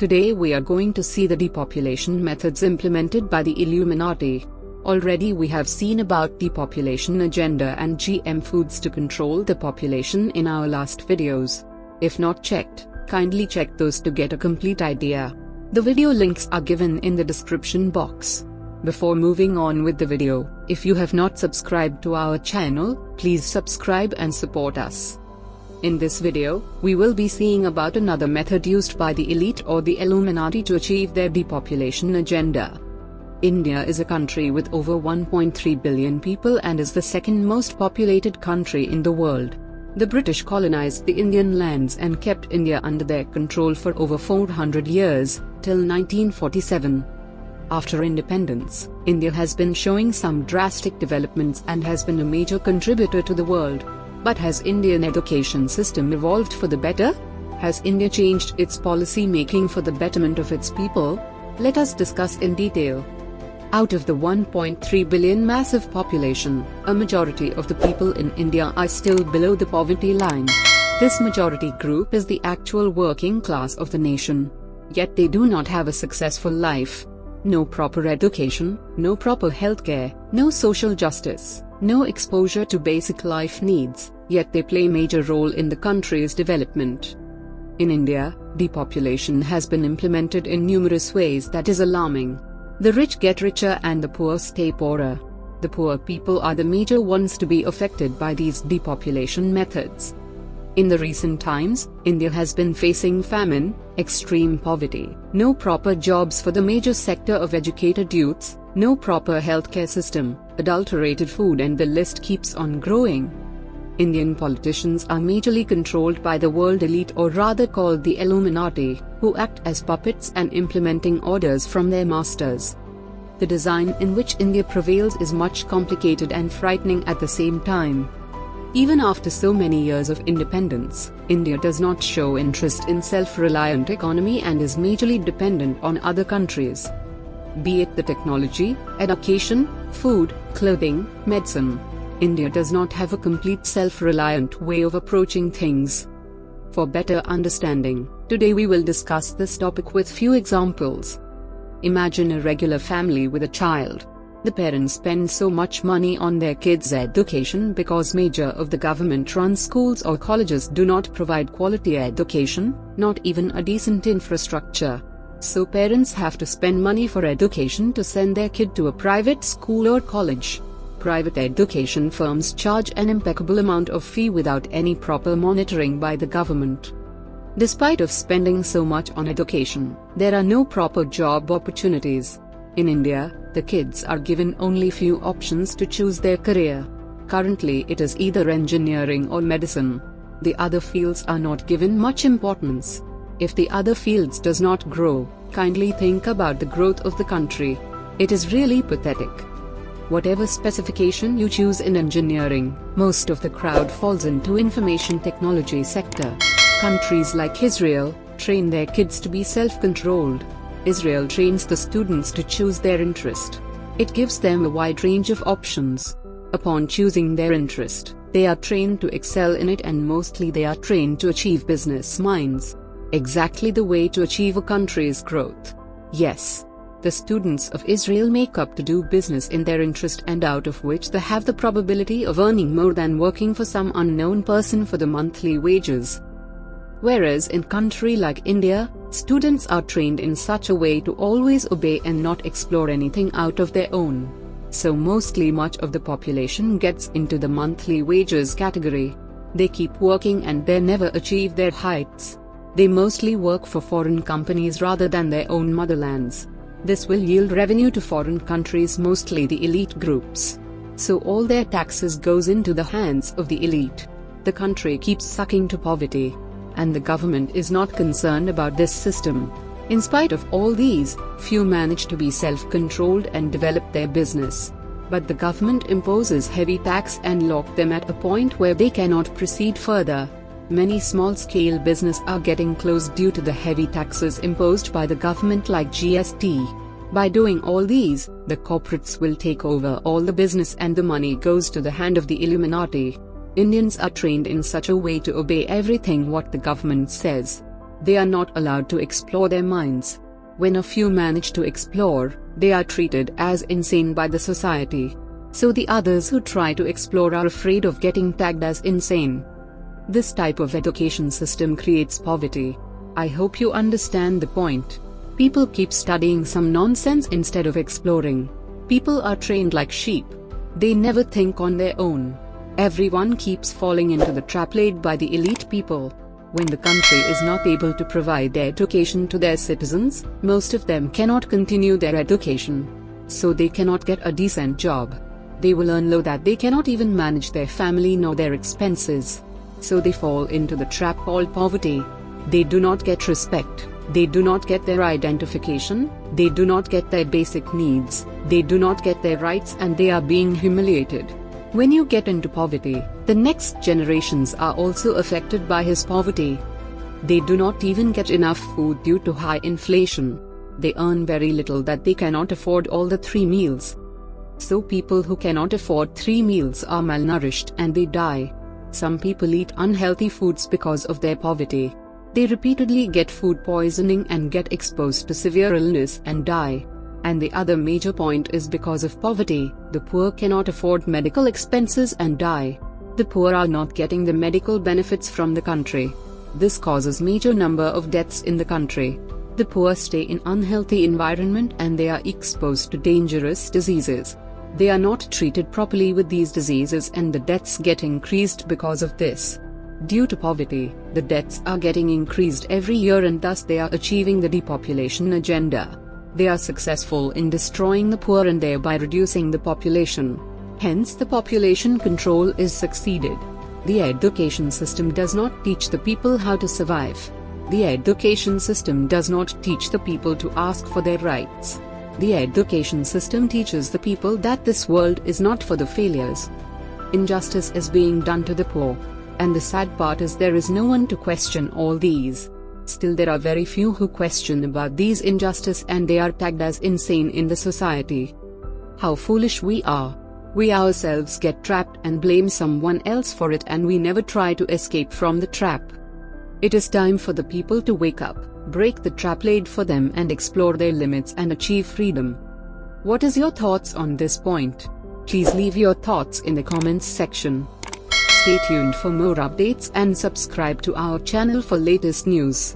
Today we are going to see the depopulation methods implemented by the Illuminati. Already we have seen about depopulation agenda and GM foods to control the population in our last videos. If not checked, kindly check those to get a complete idea. The video links are given in the description box. Before moving on with the video, if you have not subscribed to our channel, please subscribe and support us. In this video, we will be seeing about another method used by the elite or the Illuminati to achieve their depopulation agenda. India is a country with over 1.3 billion people and is the second most populated country in the world. The British colonized the Indian lands and kept India under their control for over 400 years, till 1947. After independence, India has been showing some drastic developments and has been a major contributor to the world. But has Indian education system evolved for the better? Has India changed its policy making for the betterment of its people? Let us discuss in detail. Out of the 1.3 billion massive population, a majority of the people in India are still below the poverty line. This majority group is the actual working class of the nation. Yet they do not have a successful life. No proper education, no proper healthcare, no social justice, no exposure to basic life needs, yet they play a major role in the country's development. In India, depopulation has been implemented in numerous ways that is alarming. The rich get richer and the poor stay poorer. The poor people are the major ones to be affected by these depopulation methods. In the recent times, India has been facing famine, extreme poverty, no proper jobs for the major sector of educated youths, no proper healthcare system, adulterated food, and the list keeps on growing. Indian politicians are majorly controlled by the world elite, or rather called the Illuminati, who act as puppets and implementing orders from their masters. The design in which India prevails is much complicated and frightening at the same time. Even after so many years of independence, India does not show interest in self-reliant economy and is majorly dependent on other countries. Be it the technology, education, food, clothing, medicine. India does not have a complete self-reliant way of approaching things. For better understanding, today we will discuss this topic with few examples. Imagine a regular family with a child. The parents spend so much money on their kids' education because major of the government-run schools or colleges do not provide quality education, not even a decent infrastructure. So parents have to spend money for education to send their kid to a private school or college. Private education firms charge an impeccable amount of fee without any proper monitoring by the government. Despite of spending so much on education, there are no proper job opportunities. In India, the kids are given only few options to choose their career. Currently it is either engineering or medicine. The other fields are not given much importance. If the other fields does not grow, kindly think about the growth of the country. It is really pathetic. Whatever specification you choose in engineering, most of the crowd falls into information technology sector. Countries like Israel train their kids to be self-controlled. Israel trains the students to choose their interest. It gives them a wide range of options. Upon choosing their interest, they are trained to excel in it, and mostly they are trained to achieve business minds. Exactly the way to achieve a country's growth. Yes, the students of Israel make up to do business in their interest, and out of which they have the probability of earning more than working for some unknown person for the monthly wages. Whereas in country like India, students are trained in such a way to always obey and not explore anything out of their own. So mostly much of the population gets into the monthly wages category. They keep working and they never achieve their heights. They mostly work for foreign companies rather than their own motherlands. This will yield revenue to foreign countries, mostly the elite groups. So all their taxes goes into the hands of the elite. The country keeps sucking to poverty. And the government is not concerned about this system. In spite of all these, few manage to be self-controlled and develop their business. But the government imposes heavy tax and lock them at a point where they cannot proceed further. Many small-scale business are getting closed due to the heavy taxes imposed by the government like GST. By doing all these, the corporates will take over all the business and the money goes to the hand of the Illuminati. Indians are trained in such a way to obey everything what the government says. They are not allowed to explore their minds. When a few manage to explore, they are treated as insane by the society. So the others who try to explore are afraid of getting tagged as insane. This type of education system creates poverty. I hope you understand the point. People keep studying some nonsense instead of exploring. People are trained like sheep. They never think on their own. Everyone keeps falling into the trap laid by the elite people. When the country is not able to provide education to their citizens, most of them cannot continue their education. So they cannot get a decent job. They will earn low that they cannot even manage their family nor their expenses. So they fall into the trap called poverty. They do not get respect. They do not get their identification. They do not get their basic needs. They do not get their rights, and they are being humiliated. When you get into poverty, the next generations are also affected by his poverty. They do not even get enough food due to high inflation. They earn very little that they cannot afford all the 3 meals. So people who cannot afford 3 meals are malnourished and they die. Some people eat unhealthy foods because of their poverty. They repeatedly get food poisoning and get exposed to severe illness and die. And the other major point is because of poverty, the poor cannot afford medical expenses and die. The poor are not getting the medical benefits from the country. This causes major number of deaths in the country. The poor stay in unhealthy environment and they are exposed to dangerous diseases. They are not treated properly with these diseases and the deaths get increased because of this. Due to poverty, the deaths are getting increased every year and thus they are achieving the depopulation agenda. They are successful in destroying the poor and thereby reducing the population. Hence the population control is succeeded. The education system does not teach the people how to survive. The education system does not teach the people to ask for their rights. The education system teaches the people that this world is not for the failures. Injustice is being done to the poor. And the sad part is there is no one to question all these. Still there are very few who question about these injustice and they are tagged as insane in the society. How foolish we are. We ourselves get trapped and blame someone else for it and we never try to escape from the trap. It is time for the people to wake up, break the trap laid for them and explore their limits and achieve freedom. What is your thoughts on this point? Please leave your thoughts in the comments section. Stay tuned for more updates and subscribe to our channel for latest news.